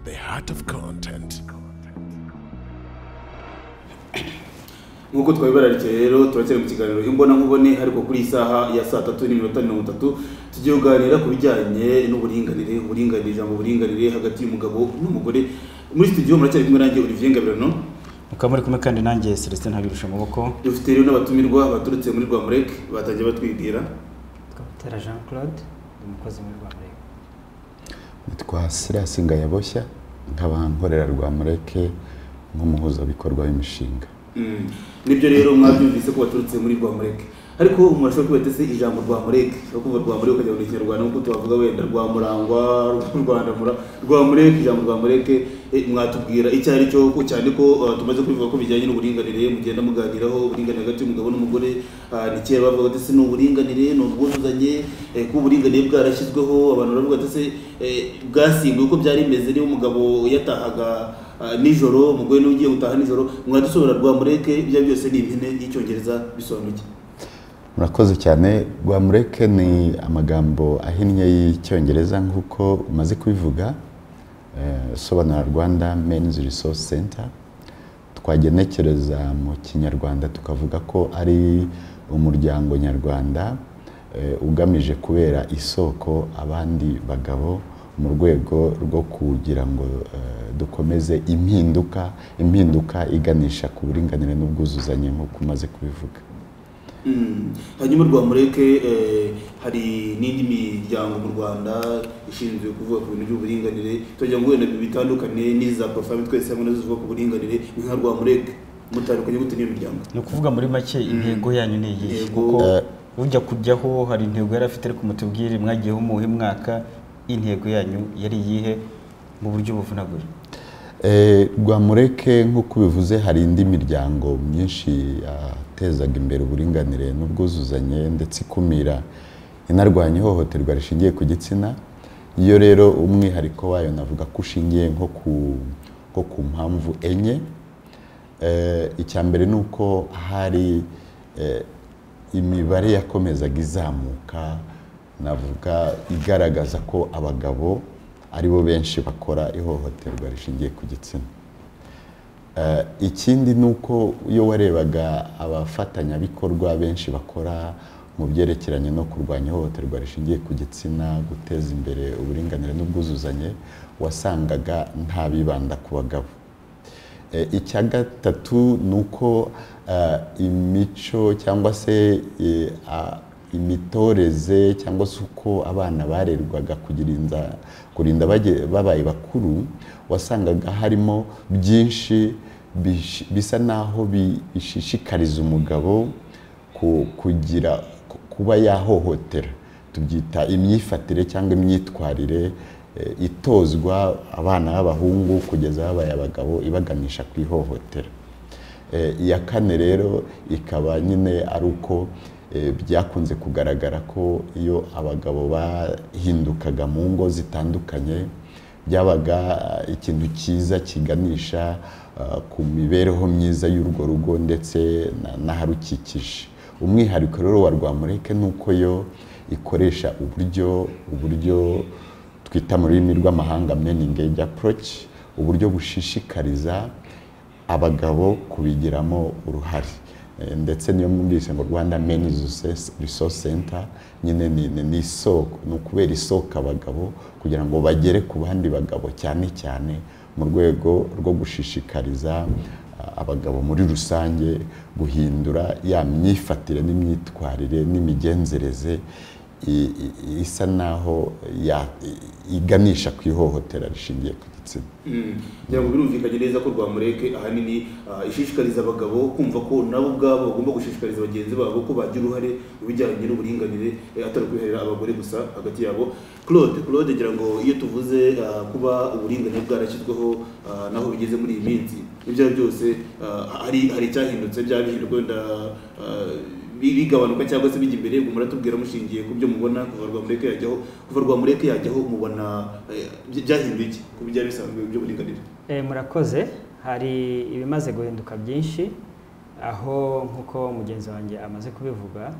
the heart of content. Nkuko twabibararikiye rero turakira mu kiganiro imbona nkubone ariko kuri isaha ya 3:30 tugiye kuganira ku bijyanye n'uburinganire ijambo buringanire hagati y'umugabo n'umugore. Muri studio muracyari kumwe nanjye Olivier Ngabirano, muri kumwe kandi nanjye Celestin Habirusha Maboko. Dufite rero n'abatumirwa baturutse muri Rwamurek batangiye batwibwira. Twatera Jean Claude, umukozi muri Rwamurek. Nitwa Silas Ngayaboshya, nkaba nkorera Rwamurek nk'umuhuzabikorwa w'imishinga. Nibyo rero mwabyumvise ko baturutse muri Rwamurek, ariko umurashobora kwibata ijambo Rwamurek ukuva Rwamurek ukajya mu Kinyarwanda nkuko tubavuga wenda Rwamurangwa Rwandamura Rwamurek. Ijambo Rwamurek mwatubwira icyo ari cyo cyane ko tumaze kubivuga ko bijyanye n'uburinganire mugenda muganiraho uburinganire hagati y'umugabo n'umugore. Ni kera bavuga ati se n'uburinganire n'ubwuzuzanye ko uburinganire bwarashyizweho, abantu baravuga ati se bwasimbuye uko byari bimeze niba umugabo yatahaga nijoro umugore n'ugiye gutaha nijoro. Mwadusobanurira Rwamurek ibyo byose ni impine y'icyongereza bisobanuye. Murakoze cyane. Rwamurek ni amagambo ahinnye y'icyongereza nk'uko umaze kubivuga, sobanura Rwanda Men's Resource Center. Twagenekereza mu Kinyarwanda tukavuga ko ari umuryango nyarwanda ugamije kubera isoko abandi bagabo mu rwego rwo kugira ngo dukomeze impinduka iganisha ku buringanire n'ubwuzuzanye nk'uko umaze kubivuga. Hanyuma Rwamurek hari n'indi miryango mu Rwanda ishinzwe kuvuga ku bintu by'uburinganire, tujya ngo wenda bitandukanye n'iza profile twese hamwe nazo zivuga ku buringanire. Nka Rwamurek mutandukanye gute n'iyo miryango? Ni ukuvuga muri make intego yanyu ni iyi, kuko ujya kujyaho hari intego yari afite, ariko mutubwire mwagiyeho muhe mwaka intego yanyu yari yihe mu buryo buvunaguye? Rwamurek nk'uko bivuze hari indi miryango myinshi yatezaga imbere uburinganire n'ubwuzuzanye ndetse ikumira inarwanya ihohoterwa rishingiye ku gitsina. Iyo rero umwihariko wayo navuga ko ushingiye nko ku mpamvu enye. Icya mbere ni uko hari imibare yakomezaga izamuka, navuga igaragaza ko abagabo aribo benshi bakora ihohoterwa rishingiye ku gitsina. Ikindi ni uko iyo warebaga abafatanyabikorwa benshi bakora mu byerekeranye no kurwanya ihohoterwa rishingiye ku gitsina, guteza imbere uburinganire n'ubwuzuzanye, wasangaga nta bibanda ku bagabo. Icya gatatu ni uko imico cyangwa se imitoreze cyangwa se uko abana barerwaga kurinda babaye bakuru, wasangaga harimo byinshi bisa naho bishishikariza umugabo kuba yahohotera. Tubyita imyifatire cyangwa imyitwarire itozwa abana b'abahungu kugeza babaye abagabo ibaganisha ku ihohotera. Iya kane rero ikaba nyine ari uko byakunze kugaragara ko iyo abagabo bahindukaga mu ngo zitandukanye byabaga ikintu cyiza kiganisha ku mibereho myiza y'urwo rugo ndetse n'aharukikije. Umwihariko rero wa Rwamurek ni uko yo ikoresha uburyo twita mu rurimi rw'amahanga men engage approach, uburyo bushishikariza abagabo kubigiramo uruhare. Ndetse niyo mwumvise ngo Rwanda Men's Resource Center nyine ni isoko, ni ukubera isoko abagabo kugira ngo bagere ku bandi bagabo, cyane cyane mu rwego rwo gushishikariza abagabo muri rusange guhindura ya myifatire n'imyitwarire n'imigenzereze isa naho iganisha ku ihohotera rishingiye ku gitsina. Ntabwo birumvikanye neza ko Rwamurek ahanini ishishikariza abagabo kumva ko nabo ubwabo bagomba gushishikariza bagenzi babo ko bagira uruhare mu bijyanye n'uburinganire, atari kwiherera abagore gusa hagati yabo. Claude ngira ngo iyo tuvuze kuba uburinganire bwarashyizweho naho bigeze muri iyi minsi, ibyo byose hari icyahindutse, byabihindurwa wenda bigabanuka cyangwa se bijya imbere. Muratubwira mushingiye ku byo mubona kuva Rwamurek yajyaho mubona byahinduye iki ku bijya bisanzwe by'uburinganire? Murakoze. Hari ibimaze guhinduka byinshi, aho nk'uko mugenzi wanjye amaze kubivuga,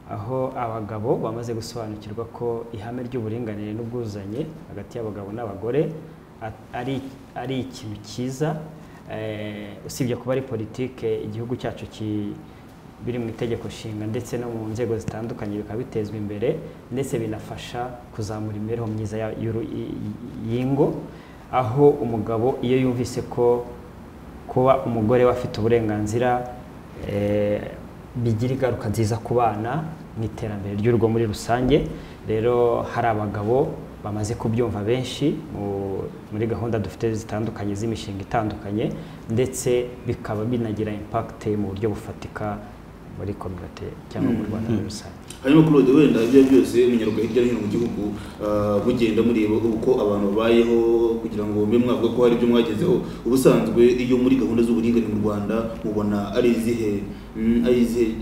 aho abagabo bamaze gusobanukirwa ko ihame ry'uburinganire n'ubwuzuzanye hagati y'abagabo n'abagore ari ikintu cyiza, usibye kuba ari politike igihugu cyacu biri mu itegeko nshinga ndetse no mu nzego zitandukanye bikaba bitezwa imbere ndetse binafasha kuzamura imibereho myiza y'ingo, aho umugabo iyo yumvise ko kuba umugore we afite uburenganzira bigira ingaruka nziza ku bana mu iterambere ry'urugo muri rusange. Rero hari abagabo bamaze kubyumva benshi muri gahunda dufite zitandukanye z'imishinga itandukanye, ndetse bikaba binagira impact mu buryo bufatika muri community cyangwa mu Rwanda muri rusange. Hanyuma Claude, wenda ibyo byose munyaruka hirya no hino mu gihugu mugenda mureba uko abantu babayeho kugira ngo mbe mwavuga ko hari ibyo mwagezeho. Ubusanzwe iyo muri gahunda z'uburinganire mu Rwanda mubona ari izihe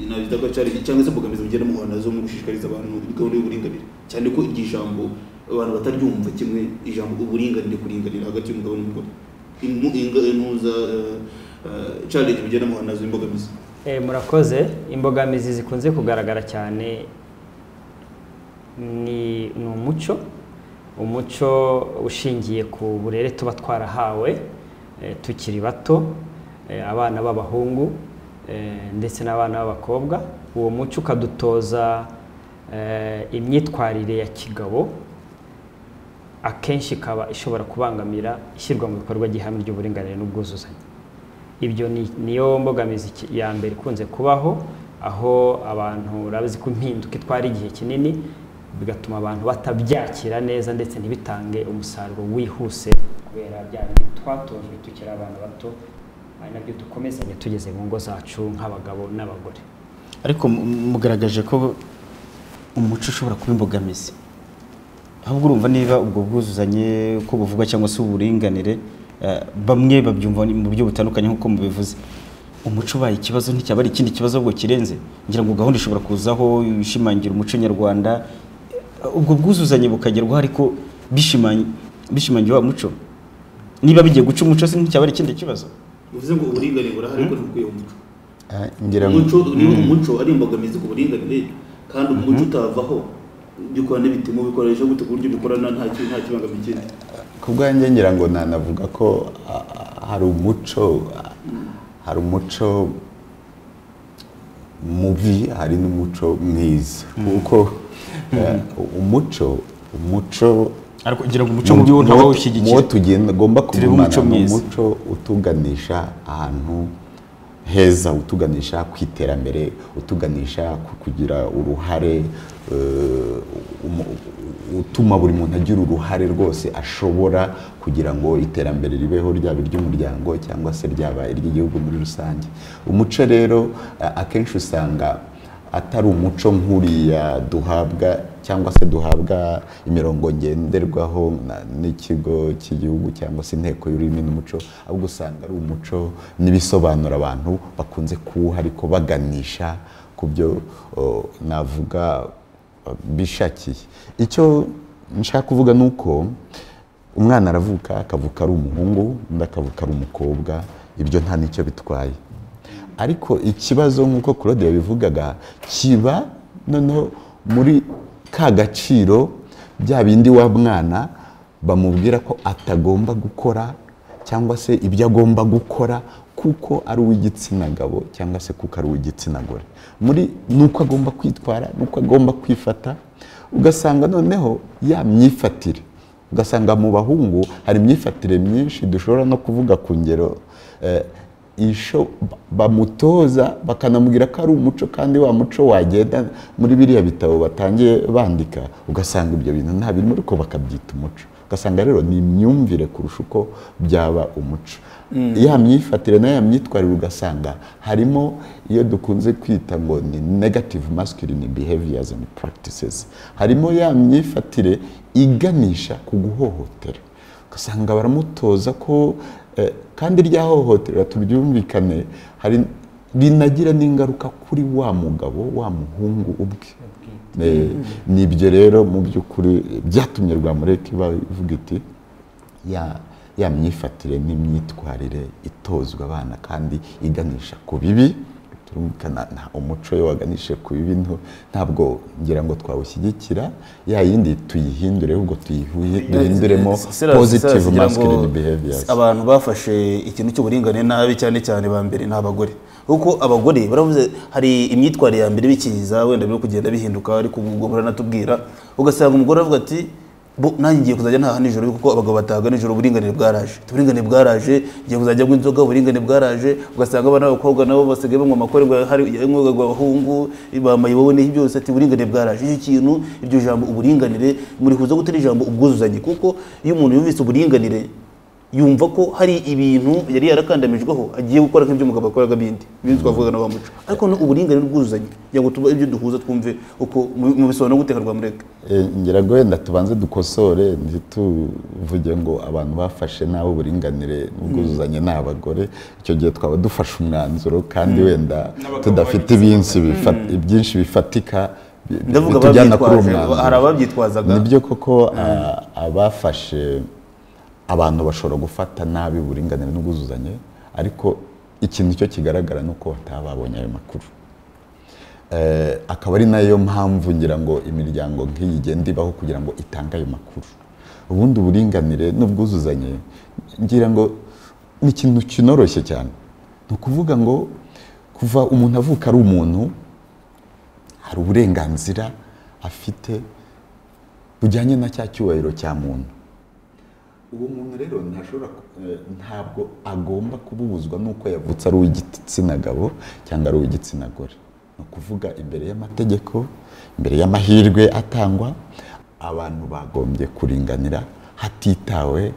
nabitagacari cyangwa se mbogamizi mugenda muhura nazo mu gushishikariza abantu gahunda y'uburinganire, cyane ko ijambo abantu bataryumva kimwe, ijambo uburinganire, kuringanira hagati y'umugabo n'umugore, intuza challenge mugenda muhura nazo, imbogamizi? Murakoze. Imbogamizi zikunze kugaragara cyane ni umuco ushingiye ku burere tuba twarahawe tukiri bato, abana b'abahungu ndetse n'abana b'abakobwa. Uwo muco ukadutoza imyitwarire ya kigabo, akenshi ikaba ishobora kubangamira ishyirwa mu bikorwa ry'ihame ry'uburinganire n'ubwuzuzanye. Ibyo niyo mbogamizi ya mbere ikunze kubaho, aho abantu urabizi ko impinduka itwara igihe kinini, bigatuma abantu batabyakira neza ndetse ntibitange umusaruro wihuse kubera bya bindi twatojwe tukiri abana bato, ari nabyo dukomezanya tugeze mu ngo zacu nk'abagabo n'abagore. Ariko mugaragaje ko umuco ushobora kuba imbogamizi, ahubwo urumva niba ubwo bwuzuzanye uko buvugwa cyangwa se uburinganire bamwe babyumva mu buryo butandukanye nk'uko mubivuze, umuco ubaye ikibazo nticyaba ari ikindi kibazo ahubwo kirenze. Ngira ngo gahunda ishobora kuzaho ishimangira umuco nyarwanda, ubwo bwuzuzanye bukagerwaho ariko bishimangira wa muco. Niba bigiye guca umuco se nticyaba ari ikindi kibazo. Bivuze ngo uburinganire burahari ariko ntukwiye umuco. Umuco ari imbogamizi ku buringanire, kandi umuco utavaho bikora n'ibitimo bikoresha gute ku buryo bikorana nta kibangamiye ikindi. Ku bwanjye ngira ngo nanavuga ko hari umuco mubi, hari n'umuco mwiza, kuko umuco ariko ngira ngo umuco mubi wo ntawo ushyigikira, mo tugomba kugumana umuco utuganisha ahantu heza, utuganisha ku iterambere, utuganisha kugira uruhare, utuma buri muntu agira uruhare rwose ashobora kugira ngo iterambere ribeho, ryaba iry'umuryango cyangwa se ryaba iry'igihugu muri rusange. Umuco rero akenshi usanga atari umuco nk'uriya duhabwa cyangwa se duhabwa imirongo ngenderwaho n'ikigo cy'igihugu cyangwa se inteko y'ururimi n'umuco, ahubwo usanga ari umuco n'ibisobanura abantu bakunze kuwuha ariko baganisha ku byo navuga bishakiye. Icyo nshaka kuvuga ni uko umwana aravuka, akavuka ari umuhungu, undi akavuka ari umukobwa, ibyo nta n'icyo bitwaye. Ariko ikibazo nk'uko Claude yabivugaga kiba noneho muri ka gaciro bya bindi wa mwana bamubwira ko atagomba gukora cyangwa se ibyo agomba gukora kuko ari uw'igitsina gabo cyangwa se kuko ari uw'igitsina gore, muri nuko agomba kwitwara, nuko agomba kwifata. Ugasanga noneho ya myifatire, ugasanga mu bahungu hari imyifatire myinshi dushobora no kuvuga ku ngero bamutoza bakanamubwira ko ari umuco, kandi wa muco wagenda muri biriya bitabo batangiye bandika ugasanga ibyo bintu nta birimo ariko bakabyita umuco. Ugasanga rero ni imyumvire kurusha uko byaba umuco. Ya myifatire na ya myitwarire ugasanga harimo iyo dukunze kwita ngo ni negative masculine behaviors and practices. Harimo ya myifatire iganisha ku guhohotera, ugasanga baramutoza ko kandi rya hohotera turyumvikane hari rinagira n'ingaruka kuri wa mugabo, wa muhungu ubwe. Nibyo rero mu by'ukuri byatumye Rwamureke ivuga iti ya myifatire n'imyitwarire itozwa abana kandi iganisha ku bibi turumvikana umuco yo waganishe ku bintu ntabwo ngira ngo twawushyigikira ya yindi tuyihindure ahubwo duhinduremo positive masculine behaviors. Abantu bafashe ikintu cy'uburinganire nabi cyane cyane ba mbere n'abagore, kuko abagore baravuze hari imyitwarire ya mbere bikiza wenda byo kugenda bihinduka, ariko ubwo buranatubwira ugasanga umugore avuga ati nanjye ngiye kuzajya ntaha nijoro kuko abagabo batahaga nijoro, uburinganire bwaraje ngiye kuzajya ngo inzoga, uburinganire bwaraje. Ugasanga abana b'abakobwa nabo basigaye banywa amakore ngo hari umwuga w'abahungu bambaye wowe n'ibyo byose, ati uburinganire bwaraje. Icyo kintu, iryo jambo uburinganire muri kuza gutera ijambo ubwuzuzanye, kuko iyo umuntu yumvise uburinganire yumva ko hari ibintu yari yarakandamijweho agiye gukora nk'ibyo umugabo akoraga bindi twavuga na wa muco, ariko no uburinganire n'ubwuzuzanye kugira ngo tuba ibyo duhuza twumve uko mu bisobanuro guteka Rwamureke. Ngira ngo wenda tubanze dukosore ntituvuge ngo abantu bafashe nabo uburinganire n'ubwuzuzanye n'abagore, icyo gihe twaba dufashe umwanzuro kandi wenda tudafite byinshi bifatika bitujyana kuri uwo mwanzuro. Hari ababyitwazaga. Nibyo koko abafashe abantu bashobora gufata nabi uburinganire n'ubwuzuzanye, ariko ikintu cyo kigaragara ni uko bataba babonye ayo makuru. Akaba ari nayo mpamvu ngira ngo imiryango nk'iyi igenda ibaho kugira ngo itange ayo makuru. Ubundi uburinganire n'ubwuzuzanye ngira ngo ni ikintu kinoroshye cyane. Ni ukuvuga ngo kuva umuntu avuka ari umuntu, hari uburenganzira afite bujyanye na cya cyubahiro cya muntu. Uwo muntu rero ntabwo agomba kububuzwa n'uko yavutse ari uw'igitsina gabo cyangwa ari uw'igitsina gore. Ni ukuvuga imbere y'amategeko, imbere y'amahirwe atangwa, abantu bagombye kuringanira hatitawe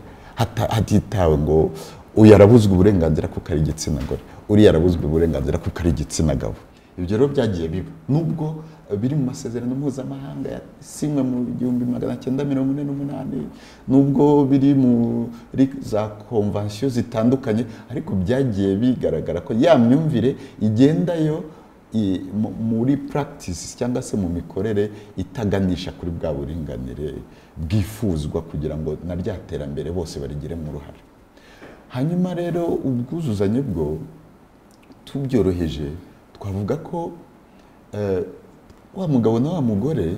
ngo uyu arabuzwa uburenganzira kuko ari igitsina gore, uriya arabuzwa uburenganzira kuko ari igitsina gabo. Ibyo rero byagiye biba, nubwo biri mu masezerano mpuzamahanga yasinywe mu 1948, nubwo biri muri za konvansiyo zitandukanye, ariko byagiye bigaragara ko ya myumvire igendayo muri practice cyangwa se mu mikorere itaganisha kuri bwa buringanire bwifuzwa kugira ngo na rya terambere bose barigiremo uruhare. Hanyuma rero ubwuzuzanye bwo tubyoroheje twavuga ko wa mugabo na wa mugore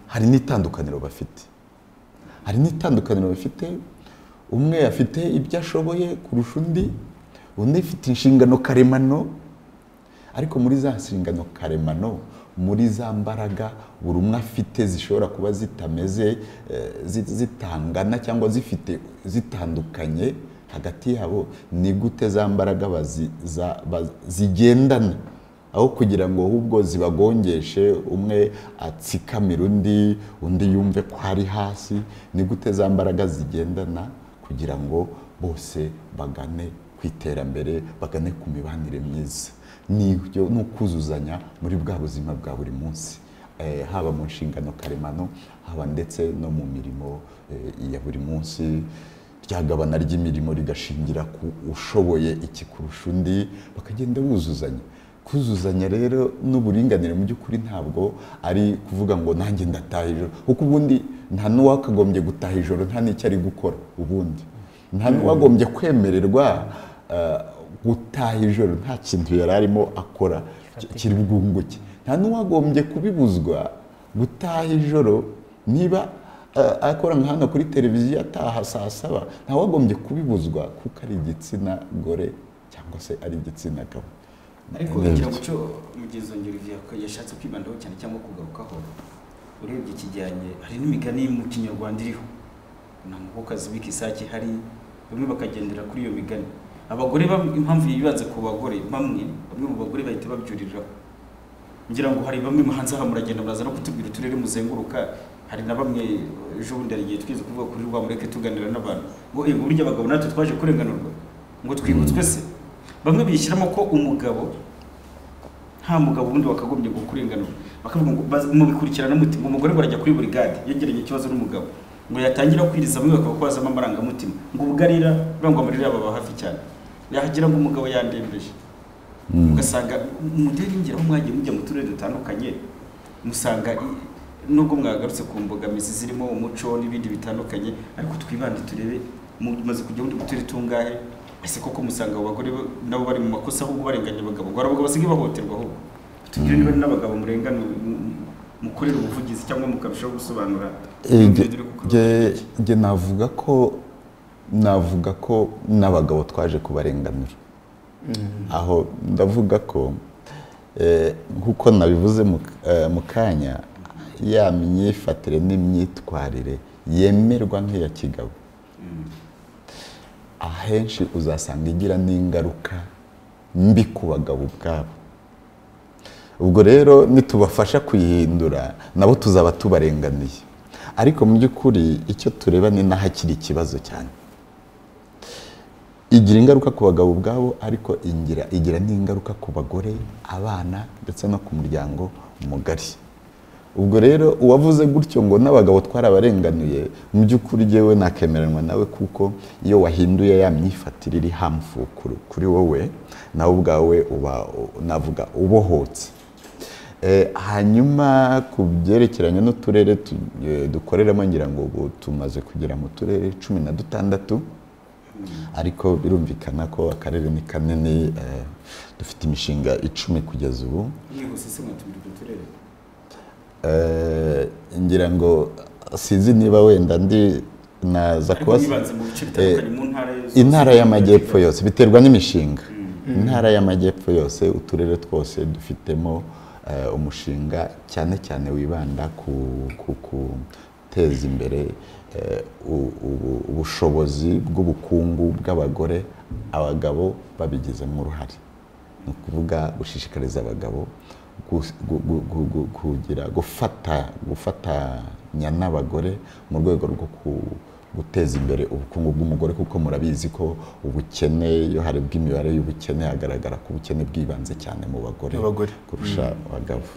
hari n'itandukaniro bafite. Umwe afite ibyo ashoboye kurusha undi afite inshingano karemano, ariko muri za nshingano karemano, muri za mbaraga buri umwe afite zishobora kuba zitameze zitangana cyangwa zitandukanye hagati yabo, ni gute za mbaraga zigendana, aho kugira ngo ahubwo zibagongeshe umwe atsikamira undi yumve ko ari hasi. Ni gute za mbaraga zigendana kugira ngo bose bagane ku iterambere, bagane ku mibanire myiza. Ni ukuzuzanya muri bwa buzima bwa buri munsi, haba mu nshingano karemano, haba ndetse no mu mirimo ya buri munsi. Ryagabana ry'imirimo rigashingira ku ushoboye iki kurusha undi, bakagenda buzuzanya. Kuzuzanya rero n'uburinganire mu by'ukuri ntabwo ari kuvuga ngo nanjye ndataha ijoro, kuko ubundi nta n'uwakagombye gutaha ijoro nta n'icyo ari gukora. Ubundi nta n'uwagombye kwemererwa gutaha ijoro nta kintu yari arimo akora kiri bwunguke. Nta n'uwagombye kubibuzwa gutaha ijoro niba akora nka hano kuri televiziyo ataha saa 7, nta wagombye kubibuzwa kuko ari igitsina gore cyangwa se ari igitsina gabo. Ariko kugira ngo cyo mugenzi ngiro yashatse kwibandaho cyane cyangwa kugarukaho, urebye ikijyanye hari n'imigani mu Kinyarwanda iriho, nta mukokazi w'ikisake hari, bamwe bakagendera kuri iyo migani. Abagore impamvu yibanze ku bagore, bamwe mu bagore bahita babyuriraho. Ngira ngo hari bamwe muhanze aha muragenda muraza no kutubwira uturere muzenguruka, hari na bamwe ejo bundi arigiye twize kuvuga kuri Rwamureke tuganira n'abantu ngo burya abagabo natwe twaje kurenganurwa ngo twibutswe se. Bamwe bishyiramo ko umugabo nta mugabo wundi wakagombye kurenganurwa, bakavuga ngo mubikurikirana muti ngo umugore barajya kuri brigade yegeranye ikibazo n'umugabo ngo yatangira kwiriza bamwe bakakwazamo amarangamutima ngo ubugarira bangwa muri baba hafi cyane, yahagira ngo umugabo yandembeje. Ugasanga muderi ngiraho mwagiye mujya mu turere dutandukanye, musanga nubwo mwagarutse ku mbogamizi zirimo umuco n'ibindi bitandukanye, ariko twibande turebe mumaze kujya muri uturere tungahe ese koko musanga abo bagore nabo bari mu makosa ahubwo barenganya abagabo ngo abagabo basigaye bahohoterwa ahubwo tugire niba n'abagabo murengana mukorera ubuvugizi cyangwa mukarushaho gusobanura nge navuga ko n'abagabo twaje kubarenganura aho ndavuga ko nk'uko nabivuze mu kanya ya myifatire n'imyitwarire yemerwa nk'iya kigabo ahenshi uzasanga igira n'ingaruka mbi ku bagabo ubwabo. Ubwo rero nitubafasha kuyihindura nabo tuzaba tubarenganiye, ariko mu by'ukuri icyo tureba ni n'ahakiri ikibazo cyane. Igira ingaruka ku bagabo ubwabo, ariko igira n'ingaruka ku bagore, abana ndetse no ku muryango mugari. Ubwo rero uwavuze gutyo ngo n'abagabo twarabarenganuye, mu by'ukuri jewe nakemeranwa nawe, kuko iyo wahinduye ya myifatire iri harmful kuri wowe nawe ubwawe uba navuga ubohotse. Hanyuma ku byerekeranye n'uturere dukoreramo, ngira ngo ubu tumaze kugera mu turere 16, ariko birumvikana ko akarere ni kanini, dufite imishinga 10 kugeza ubu. Ngira ngo sinzi niba wenda ndi naza kubasa intara y'amajyepfo yose, biterwa n'imishinga. Intara y'amajyepfo yose, uturere twose dufitemo umushinga cyane cyane wibanda ku guteza imbere ubushobozi bw'ubukungu bw'abagore, abagabo babigizemo uruhare. Ni ukuvuga gushishikariza abagabo gufatanya n'abagore mu rwego rwo guteza imbere ubukungu bw'umugore, kuko murabizi ko ubukene, iyo harebwa imibare y'ubukene, hagaragara ko ubukene bwibanze cyane mu bagore kurusha abagabo.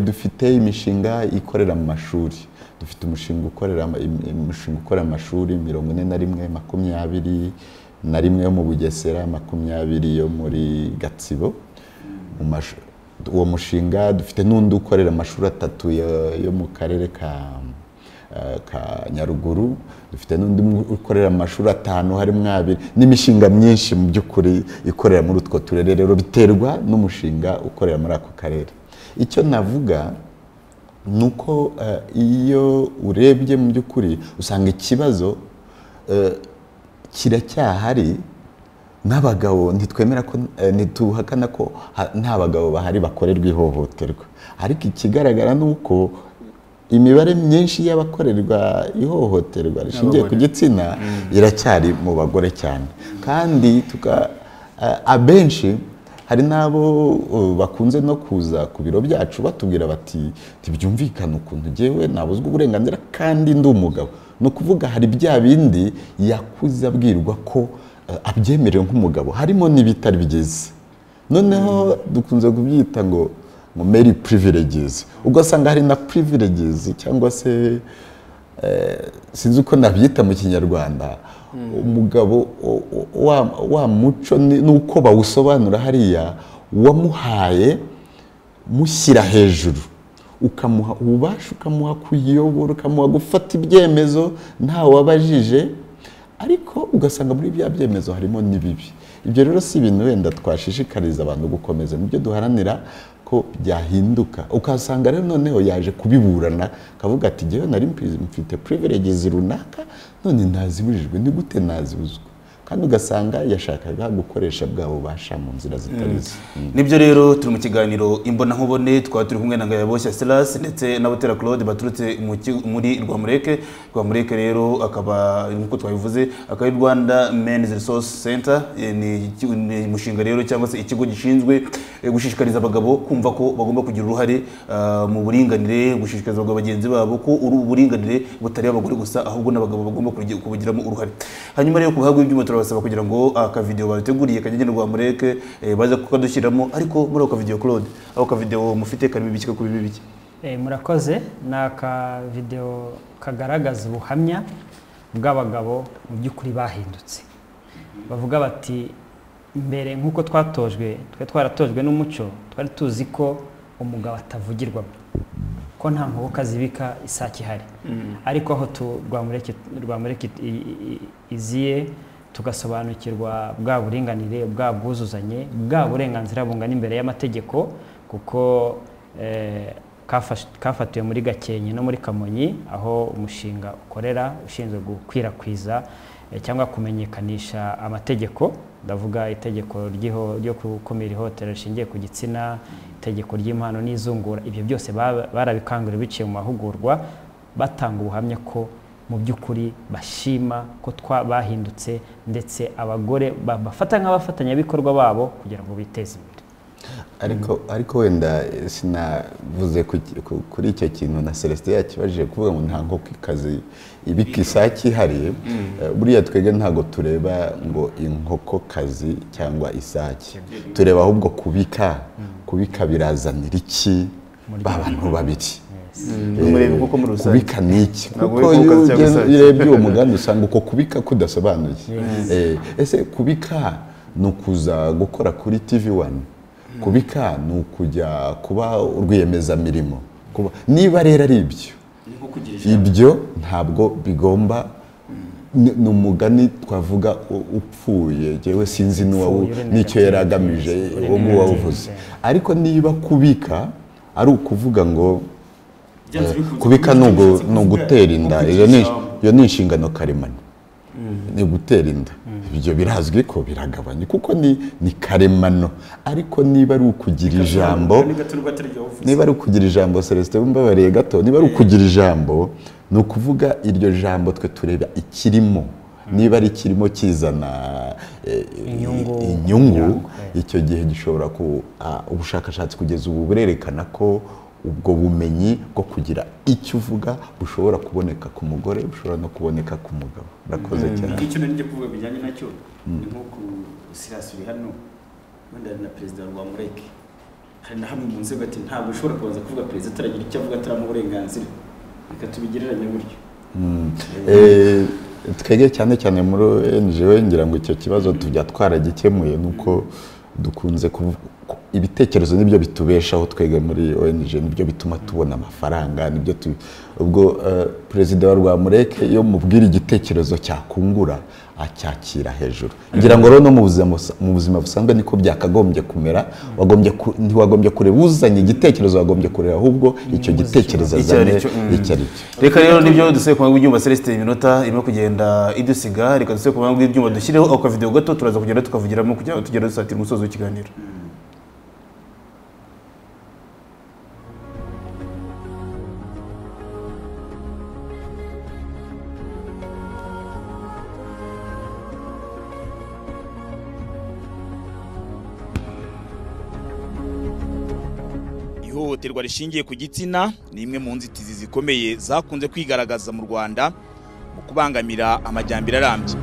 Dufite imishinga ikorera mu mashuri. Dufite umushinga ukorera amashuri 41, 21 yo mu Bugesera, 20 yo muri Gatsibo. Uwo mushinga dufite n'undi ukorera amashuri 3 yo mu karere ka Nyaruguru. Dufite n'undi ukorera amashuri 5 harimo 2, n'imishinga myinshi mu by'ukuri ikorera muri utwo turere. Rero biterwa n'umushinga ukorera muri ako karere. Icyo navuga nuko iyo urebye mu by'ukuri usanga ikibazo kiracyahari. N'abagabo ntitwemera ko, ntituhakana ko nta bagabo bahari bakorerwa ihohoterwa, ariko ikigaragara nuko imibare myinshi y'abakorerwa ihohoterwa rishingiye ku gitsina iracyari mu bagore cyane. Kandi abenshi hari nabo bakunze no kuza ku biro byacu batubwira bati tibyumvikana ukuntu jewe nabuzwa uburenganzira kandi ndi umugabo. No kuvuga hari bya bindi yakuze abwirwa ko abyemerewe nk'umugabo, harimo n'ibitari bigeze. Noneho dukunze kubyita ngo male privileges. Ugasanga hari na privileges cyangwa se sinzi uko nabyita mu Kinyarwanda. Umugabo wa muco nuko bawusobanura hariya, wamuhaye mushyira hejuru, ukamuha ububasha, ukamuha kuyobora, ukamuha gufata ibyemezo nta wabajije, ariko ugasanga muri bya byemezo harimo n'ibibi. Ibyo rero si ibintu wenda twashishikariza abantu gukomeza, nibyo duharanira ko byahinduka. Ukasanga rero noneho yaje kubiburana, kavuga ati jewe nari mfite privileges runaka, none ntazibujijwe, ni gute nazibuzwa? Kandi ugasanga yashakaga gukoresha bwabo basha mu nzira zitarize. Nibyo rero turi mu kiganiro Imbona nkubone, twaba turi kumwe na Ngayaboshya Silas ndetse na Butera Claude baturutse muri Rwamureke. Rwamureke rero akaba nkuko twabivuze akaba ari Rwanda Men's Resource Center. Ni mushinga rero cyangwa se ikigo gishinzwe gushishikariza abagabo kumva ko bagomba kugira uruhare mu buringanire, gushishikariza abagabo bagenzi babo ko uburinganire butari abagore gusa, ahubwo n'abagabo bagomba kubugiramo uruhare. Hanyuma rero kuhabwa ibyuma basaba kugira ngo aka video babiteguriye kagende Rwamureke baza kukadushyiramo. Ariko muri aka video Claude, aka video mufite karimo ibiki kuri bibiki? Murakoze. Naka video kagaragaza ubuhamya bw'abagabo mu by'ukuri bahindutse. Bavuga bati mbere nkuko twaratojwe n'umuco, twari tuzi ko umugabo atavugirwamo, ko nta nkokokazi ibika isake ihari ariko aho Rwamureke iziye tugasobanukirwa bwa buringanire bwa bwuzuzanye bwa burenganzira bungana imbere y'amategeko kuko kafatiwe muri Gakenke no muri Kamonyi aho umushinga ukorera ushinzwe gukwirakwiza cyangwa kumenyekanisha amategeko ndavuga itegeko ryo gukumira ihohotera rishingiye ku gitsina itegeko ry'impano n'izungura ibyo byose barabikangurira biciye mu mahugurwa batanga ubuhamya ko mu by'ukuri bashima ko bahindutse ndetse abagore bafata nk'abafatanyabikorwa babo kugira ngo biteze imbere ariko wenda sinavuze kuri icyo kintu na Celestin yakibajije kuvuga ngo nta nkokokazi ibika isake ihari buriya twege ntago tureba ngo inkokokazi cyangwa isake tureba ahubwo kubika birazanira iki abantu babiri kubika niki kuko iyo urebye uwo mugambi usanga uko kubika kudasobanuye ese kubika ni ukuza gukora kuri TV1 kubika ni ukujya kuba urwiyemezamirimo niba rero ari ibyo ntabwo bigomba ni umugani twavuga upfuye jewe sinzi n'icyo yari agamije uwo nguwo wawuvuze ariko niba kubika ari ukuvuga ngo kubika ni ugutera inda iyo ni inshingano karemano ni ugutera inda ibyo birazwi ko biragabanya kuko ni karemano ariko niba ari ukugira ijambo Celestin mbabariye gato niba ari ukugira ijambo ni ukuvuga iryo jambo twe tureba ikirimo niba ari kirimo kizana inyungu icyo gihe gishobora ubushakashatsi kugeza ubu burerekana ko ubwo bumenyi bwo kugira icyo uvuga bushobora kuboneka ku mugore bushobora no kuboneka ku mugabo urakoze cyane icyo nari kuvuga bijyanye nacyo ni nko ku sirasuri hano wenda na perezida Rwamureke hari na hamwe mu nzego ati ntabwo ushobora kubanza kuvuga perezida ataragira icyo avuga ataramu uburenganzira reka tubigereranye gutyo twege cyane muri NGO ngira ngo icyo kibazo tujya twaragikemuye nuko dukunze ibitekerezo nibyo bitubeshaho twege muri ONG nibyo bituma tubona amafaranga nibyo ubwo perezida wa Rwamureke iyo mubwira igitekerezo cyakungura acyakira hejuru ngira ngo rero no mu buzima busanzwe niko byakagombye kumera ntiwagombye kureba uzanye igitekerezo wagombye kureba ahubwo icyo gitekerezo azanye icyo ari cyo reka rero nibyo duseye ku byuma Celestin iminota irimo kugenda idusiga reka duseye ku byuma dushyireho ako video gato turaza kugenda tukavugiramo kugira ngo tugere dusatira umusozo w'ikiganiro ihohoterwa rishingiye ku gitsina ni imwe mu nzitizi zikomeye zakunze kwigaragaza mu Rwanda mu kubangamira amajyambere arambye.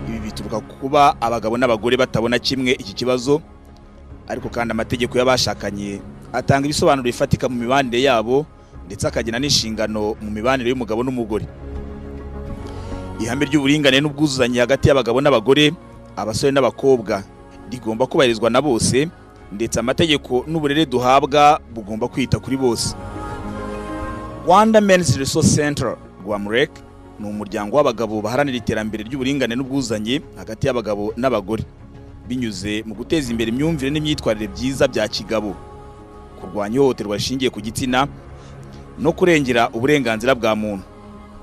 Ibi bituruka kuba abagabo n'abagore batabona kimwe iki kibazo, ariko kandi amategeko y'abashakanye atanga ibisobanuro bifatika mu mibanire yabo ndetse akagena n'inshingano mu mibanire y'umugabo n'umugore. Ihame ry'uburinganire n'ubwuzuzanye hagati y'abagabo n'abagore, abasore n'abakobwa rigomba kubahirizwa na bose, ndetse amategeko n'uburere duhabwa bugomba kwita kuri bose. Rwanda Men's Resource Center Rwamureke ni umuryango w'abagabo baharanira iterambere ry'uburinganire n'ubwuzuzanye hagati y'abagabo n'abagore, binyuze mu guteza imbere imyumvire n'imyitwarire byiza bya kigabo, kurwanya ihohoterwa rishingiye ku gitsina no kurengera uburenganzira bwa muntu.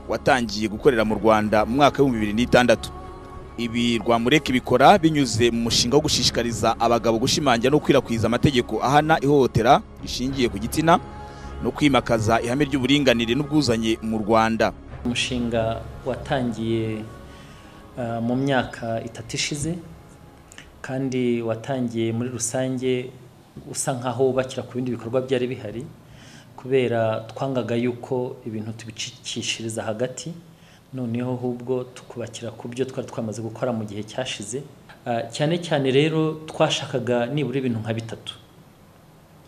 Watangiye gukorera mu Rwanda mu mwaka wa 2006. Ibi Rwamureke bikora binyuze mu mushinga wo gushishikariza abagabo gushimangira no kwirakwiriza amategeko ahana ihohotera rishingiye ku gitsina no kwimakaza ihame ry'uburinganire n'ubwuzuzanye mu Rwanda. Umushinga watangiye mu myaka 3 ishize, kandi watangiye muri rusange usa nkaho wubakira ku bindi bikorwa byari bihari, kubera twangaga yuko ibintu tubicikishiriza hagati, noneho ahubwo tukubakira ku byo twari twamaze gukora mu gihe cyashize. Cyane cyane rero twashakaga nibura ibintu nka 3.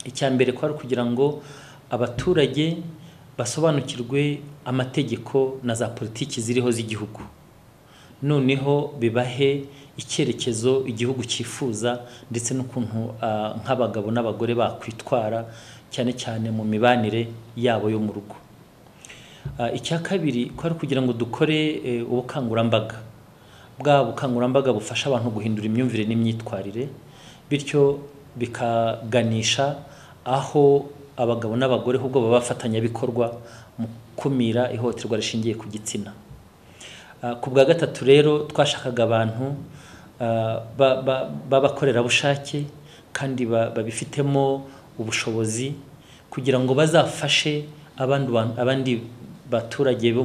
Icyambere kwari kugira ngo abaturage basobanukirwe amategeko na za politiki ziriho z'igihugu, noneho bibahe icyerekezo igihugu cyifuza ndetse n'ukuntu nk'abagabo n'abagore bakwitwara cyane cyane mu mibanire yabo yo mu rugo. Icya kabiri ko ari kugira ngo dukore ubukangurambaga, bwa bukangurambaga bufasha abantu guhindura imyumvire n'imyitwarire, bityo bikaganisha aho abagabo n'abagore ahubwo baba bafatanyabikorwa mu kumira ihohoterwa rishingiye ku gitsina. Ku bwa gatatu rero twashakaga abantu b'abakorerabushake kandi babifitemo ubushobozi kugira ngo bazafashe abandi baturage bo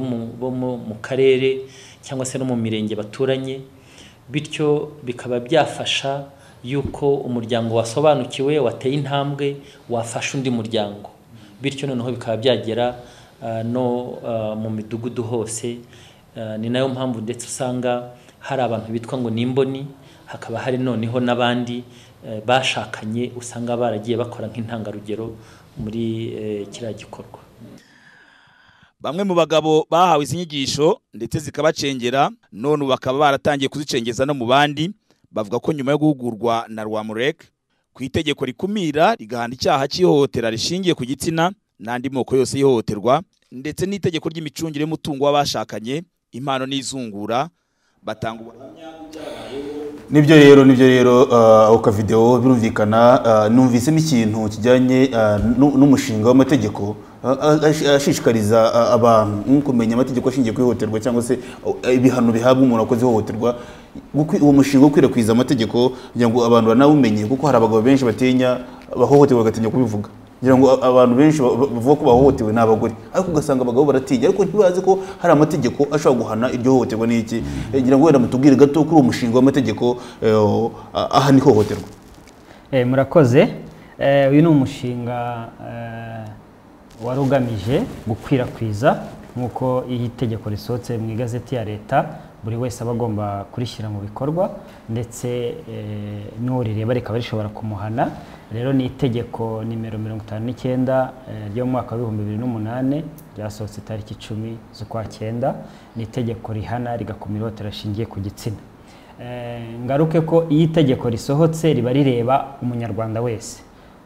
mu karere cyangwa se no mu mirenge baturanye, bityo bikaba byafasha yuko umuryango wasobanukiwe wateye intambwe wafasha undi muryango, bityo noneho bikaba byagera no mu midugudu hose. Ni nayo mpamvu ndetse usanga hari abantu bitwa ngo ni imboni, hakaba hari noneho n'abandi bashakanye usanga baragiye bakora nk'intangarugero muri kiriya gikorwa. Bamwe mu bagabo bahawe izi nyigisho ndetse zikabacengera, none bakaba baratangiye kuzicengeza no mu bandi. Bavuga ko nyuma yo guhugurwa na Rwamurek ku itegeko rikumira rigahana icyaha cy'ihohotera rishingiye ku gitsina n'andi moko yose y'ihohoterwa, ndetse n'itegeko ry'imicungire y'umutungo w'abashakanye, impano n'izungura, batanga ubuhamya bw'ibyabayeho. Nibyo rero ako video birumvikana. Numvise n'ikintu kijyanye n'umushinga w'amategeko ashishikariza abantu kumenya amategeko ashingiye ku ihohoterwa cyangwa se ibihano bihabwa umuntu wakoze ihohoterwa. Uwo mushinga wo gukwirakwiza amategeko kugira ngo abantu banawumenye, kuko hari abagabo benshi batinya bahohoterwa bagatinya kubivuga. Ngira ngo abantu benshi bavuga ko bahohotewe n'abagore, ariko ugasanga abagabo baratinya, ariko ntibazi ko hari amategeko ashobora guhana iryo hohoterwa n'iki. Ngira ngo wenda mutubwire gato kuri uwo mushinga w'amategeko ahana ihohoterwa. Murakoze. Uyu ni umushinga wari ugamije gukwirakwiza, nk'uko iyi tegeko risohotse mu igazeti ya leta buri wese aba agomba kurishyira mu bikorwa, ndetse n'urireba rikaba rishobora kumuhana. Rero ni itegeko nimero 59 ryo mu mwaka wa 2008 ryasohotse tariki 10 z'ukwa 9. Ni itegeko rihana rigakumira ihohotera rishingiye ku gitsina. Ngaruke ko iyi tegeko risohotse riba rireba umunyarwanda wese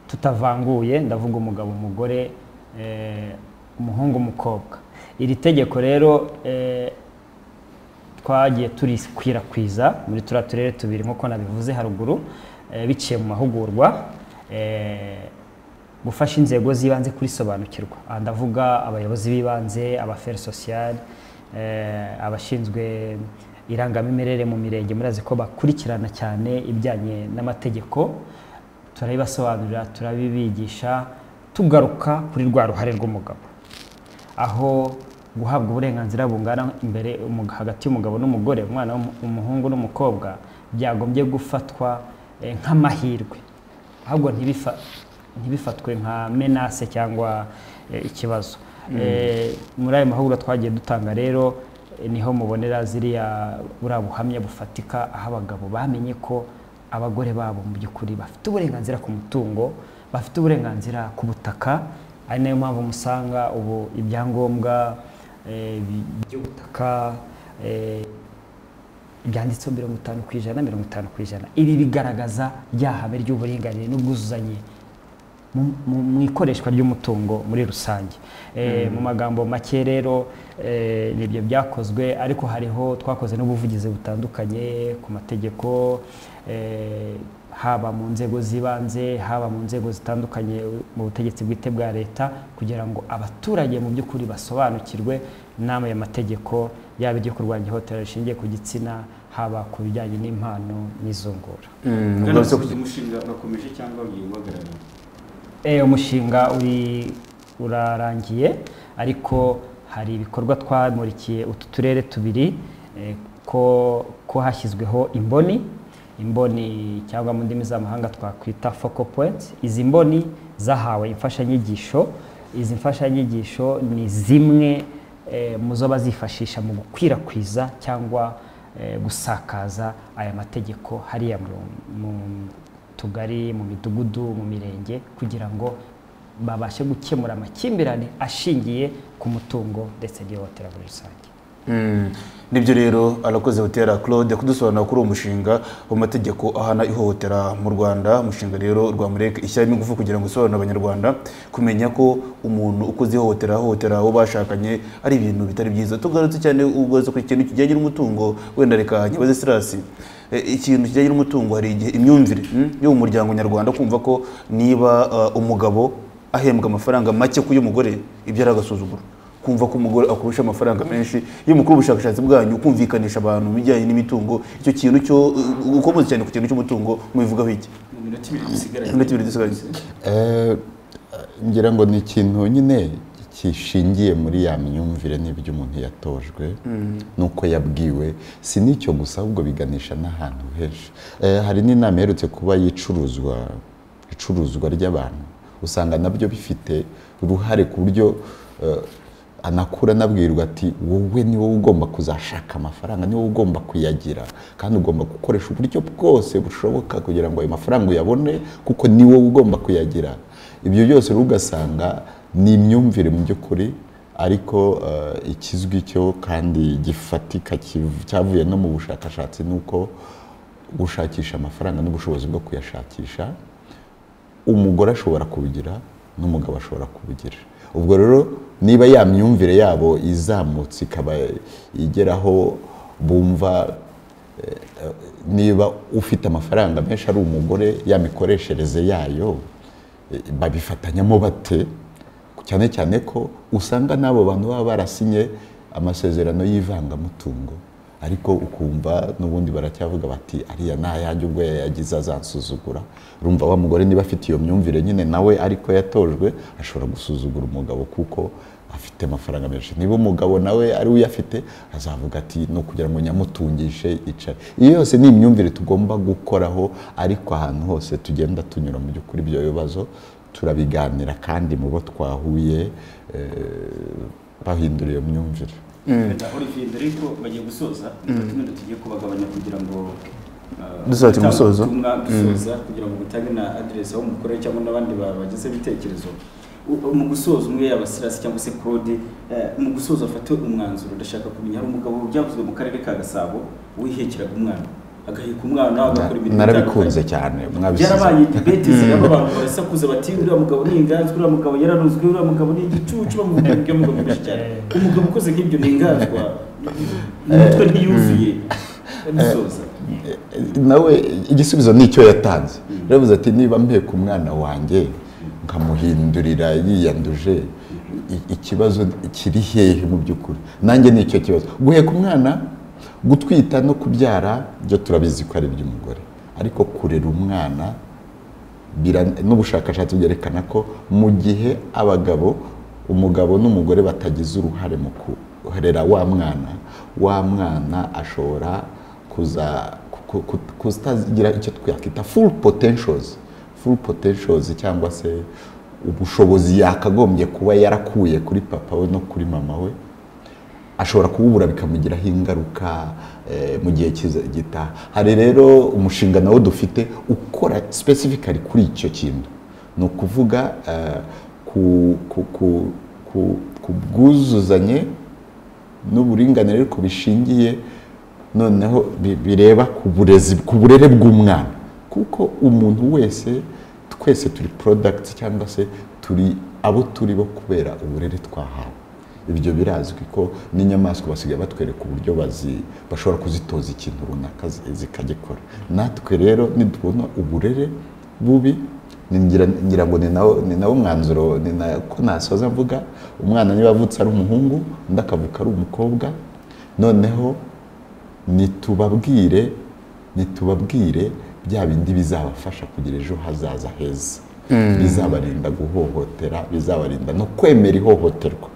tutavanguye, ndavuga umugabo, umugore, umuhungu, umukobwa. Iri tegeko rero twagiye turikwirakwiza muri turere tubiri nk'uko nabivuze haruguru, biciye mu mahugurwa, gufasha inzego z'ibanze kurisobanukirwa. Ndavuga abayobozi b'ibanze, abafere social, abashinzwe irangamimerere mu mirenge. Murazi ko bakurikirana cyane ibijyanye n'amategeko, turabibasobanurira, turabibigisha, tugaruka kuri rwa ruhare rw'umugabo, aho guhabwa uburenganzira bungana imbere hagati y'umugabo n'umugore, umwana w'umuhungu n'umukobwa, byagombye gufatwa nk'amahirwe, ahubwo ntibifatwe nka menace cyangwa ikibazo. Muri ayo mahugurwa twagiye dutanga rero niho mubonera ziriya buriya buhamya bufatika, aho abagabo bamenye ko abagore babo mu by'ukuri bafite uburenganzira ku mutungo, bafite uburenganzira ku butaka. Ari nayo mpamvu musanga ubu ibyangombwa by'ubutaka byanditseho 50%, 50%. Ibi bigaragaza rya hame ry'uburinganire n'ubwuzuzanye mu ikoreshwa ry'umutungo muri rusange. Mu magambo make rero nibyo byakozwe, ariko hariho twakoze n'ubuvugizi butandukanye ku mategeko, haba mu nzego z'ibanze, haba mu nzego zitandukanye mu butegetsi bwite bwa leta, kugira ngo abaturage mu by'ukuri basobanukirwe n'aya mategeko, yaba iryo kurwanya ihohotera rishingiye ku gitsina, haba ku bijyanye n'impano n'izungura. Umushinga urakomeje cyangwa ugiye guhagarara? Umushinga urarangiye, ariko hari ibikorwa twamurikiye utu turere tubiri, ko hashyizweho imboni cyangwa mu ndimi z'amahanga twakwita focal points. Izi mboni zahawe imfashanyigisho. Izi mfashanyigisho ni zimwe mu zo bazifashisha mu gukwirakwiza cyangwa gusakaza aya mategeko hariya mu tugari, mu midugudu, mu mirenge, kugira ngo babashe gukemura amakimbirane ashingiye ku mutungo ndetse n'ihohotera muri rusange. nibyo rero arakoze Butera Claude kudusobanura kuri uwo mushinga w'amategeko ahana ihohotera mu Rwanda. Umushinga rero Rwamureke ishyiramo ingufu kugira ngo usobanurire abanyarwanda kumenya ko umuntu ukoze ihohotera abo bashakanye ari ibintu bitari byiza. Tugarutse cyane ugoze ku kintu kijyanye n'umutungo, wenda reka nkibaze Silas, ikintu kijyanye n'umutungo hari igihe imyumvire yo mu muryango nyarwanda kumva ko niba umugabo ahembwa amafaranga make ku y'umugore ibyo ari agasuzuguro, kumva ko umugore akurusha amafaranga menshi. Iyo mukuru ubushakashatsi bwanyu kumvikanisha abantu bijyanye n'imitungo, icyo kintu cyo ukomoze cyane ku kintu cy'umutungo mubivugaho iki? Mu minota 2 dusigaye. Ngira ngo ni ikintu nyine kishingiye muri ya myumvire n'ibyo umuntu yatojwe nuko yabwiwe, si n'icyo gusa ahubwo biganisha n'ahantu henshi. Hari n'inama iherutse kuba icuruzwa ry'abantu, usanga nabyo bifite uruhare ku buryo anakura anabwirwa ati wowe ni wowe ugomba kuzashaka amafaranga, ni wowe ugomba kuyagira kandi ugomba gukoresha uburyo bwose bushoboka kugira ngo ayo mafaranga uyabone kuko ni wowe ugomba kuyagira. Ibyo byose rero ugasanga ni imyumvire mu by'ukuri, ariko ikizwi cyo kandi gifatika cyavuye no mu bushakashatsi nuko gushakisha amafaranga n'ubushobozi bwo kuyashakisha umugore ashobora kubigira n'umugabo ashobora kubigira. Ubwo rero niba ya myumvire yabo izamutse ikaba igeraho bumva niba ufite amafaranga menshi ari umugore, ya mikoreshereze yayo babifatanyamo bate, cyane cyane ko usanga n'abo bantu baba barasinye amasezerano y'ivangamutungo, ariko ukumva n'ubundi baracyavuga bati ariya ntayanjye ubwo yayagize azansuzugura. Urumva wa mugore niba afite iyo myumvire nyine nawe ariko yatojwe ashobora gusuzugura umugabo kuko afite amafaranga menshi. Niba umugabo nawe ari uyafite azavuga ati no kugira ngo nyamutungishe icare. Iyo yose ni imyumvire tugomba gukoraho, ariko ahantu hose tugenda tunyura mu by'ukuri ibyo bibazo turabiganira kandi mu bo twahuye bahindura iyo myumvire. Olivier, dore ko bagiye gusoza tumwe tugiye kubagabanya kugira ngo dusoza umusozo kugira ngo mutange na address aho mukorera cyangwa n'abandi bagize ibitekerezo. Mu gusoza umwe yaba Silas cyangwa se Claude, mu gusoza afate umwanzuro. Ndashaka kumenya hari umugabo byavuzwe mu karere ka Gasabo wihekeraga umwana agaheka umwana agakora ibintu narabikunze cyane mwabisize. Byarabaye debate ziraba abantu barasakuza bati uriya mugabo ni inganzwa, uriya mugabo yararuzwe, uriya mugabo ni igicucu, bamuvuga ibyo mugabo byinshi cyane. Umugabo ukoze nk'ibyo ni inganzwa, umutwe ntiyuzuye. Musoza nawe igisubizo nicyo yatanze. Yavuze ati niba mpeka umwana wanjye nkamuhindurira yiyanduje, ikibazo kiri hehe mu by'ukuri? Nanjye nicyo kibazo. Guheka umwana, gutwita no kubyara byo turabizi ko ari iby'umugore, ariko kurera umwana n'ubushakashatsi bwerekana ko mu gihe umugabo n'umugore batagize uruhare mu kurera wa mwana ashobora kuzagira icyo twakwita full potentials cyangwa se ubushobozi yakagombye kuba yarakuye kuri papa we no kuri mama we, ashobora kububura bikamugiraho ingaruka mu gihe gitaha. Hari rero umushinga nawo dufite ukora specifically kuri icyo kintu, ni ukuvuga ku bwuzuzanye n'uburinganire ariko bishingiye noneho bireba ku burere bw'umwana, kuko umuntu wese twese turi products cyangwa se turi abo turi bo kubera uburere twahawe. Ibyo birazwi ko n'inyamaswa basigaye batwereka uburyo bashobora kuzitoza ikintu runaka zikagikora. Natwe rero nidubona uburere bubi, ngira ngo ni nawo mwanzuro, ni nako nasoza mvuga, umwana niba avutse ari umuhungu undi akavuka ari umukobwa, noneho nitubabwire bya bindi bizabafasha kugira ejo hazaza heza, bizabarinda guhohotera, bizabarinda no kwemera ihohoterwa.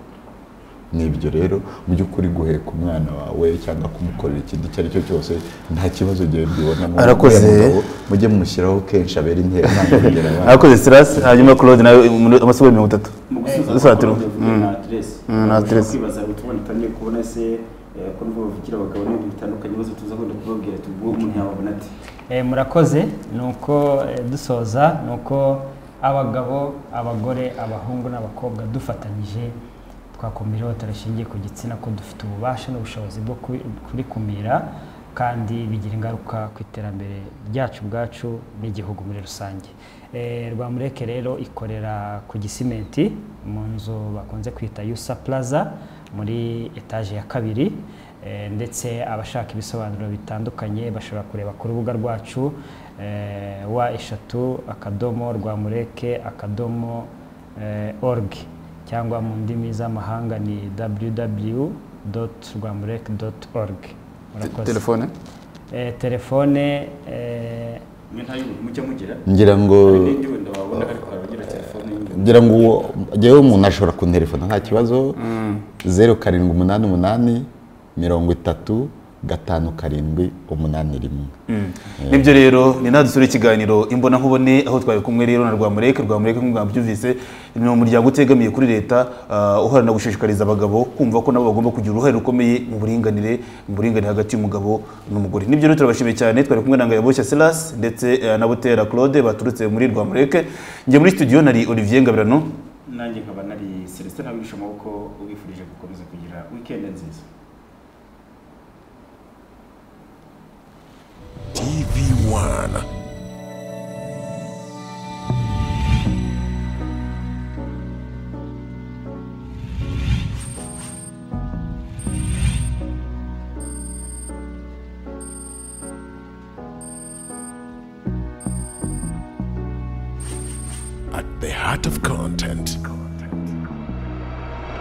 Nibyo rero mu by'ukuri guheka umwana wawe cyangwa kumukorera ikindi icyo ari cyo cyose nta kibazo gihe mbibona. Arakoze, mujye mumushyiraho kenshi abera intera. arakoze Silas. Hanyuma Claude nawe amasomo 30 dusatira na address kwibaza gutubona tanye kubona se ko nubwo bavugira abagabo n'ibintu bitandukanye bazo tuza kwenda kubabwira tubwo umuntu yababona ati murakoze. Nuko dusoza nuko abagabo, abagore, abahungu n'abakobwa dufatanyije twakumira ihohotera rishingiye ku gitsina, ko dufite ububasha n'ubushobozi bwo kurikumira kandi bigira ingaruka ku iterambere ryacu ubwacu n'igihugu muri rusange. Rwamureke rero ikorera ku Gisimenti mu nzu bakunze kwita Yusa Plaza muri etaje ya 2, ndetse abashaka ibisobanuro bitandukanye bashobora kureba ku rubuga rwacu wa3rwamureke.org cyangwa mu ndimi z'amahanga ni www.rwamureke.org. telefone ngira ngo jewe umuntu ashobora kunterefona nta kibazo 0788 30 nibyo rero ni nadusura ikiganiro imbona nkubone aho twari kumwe rero na Rwamureke nk'umwabyumvise ni umuryango utegamiye kuri leta uharana gushishikariza abagabo kumva ko nabo bagomba kugira uruhare rukomeye mu buringanire hagati y'umugabo n'umugore. Nibyo rero turabashimiye cyane, twari kumwe na Ngayaboshya Silas ndetse na Butera Claude baturutse muri Rwamureke. Ngiye muri studio nari Olivier Ngabirano, nanjye nkaba nari Celestin Nabisha amaboko, ubifurije gukomeza kugira weekend nziza. TV1. At the heart of content.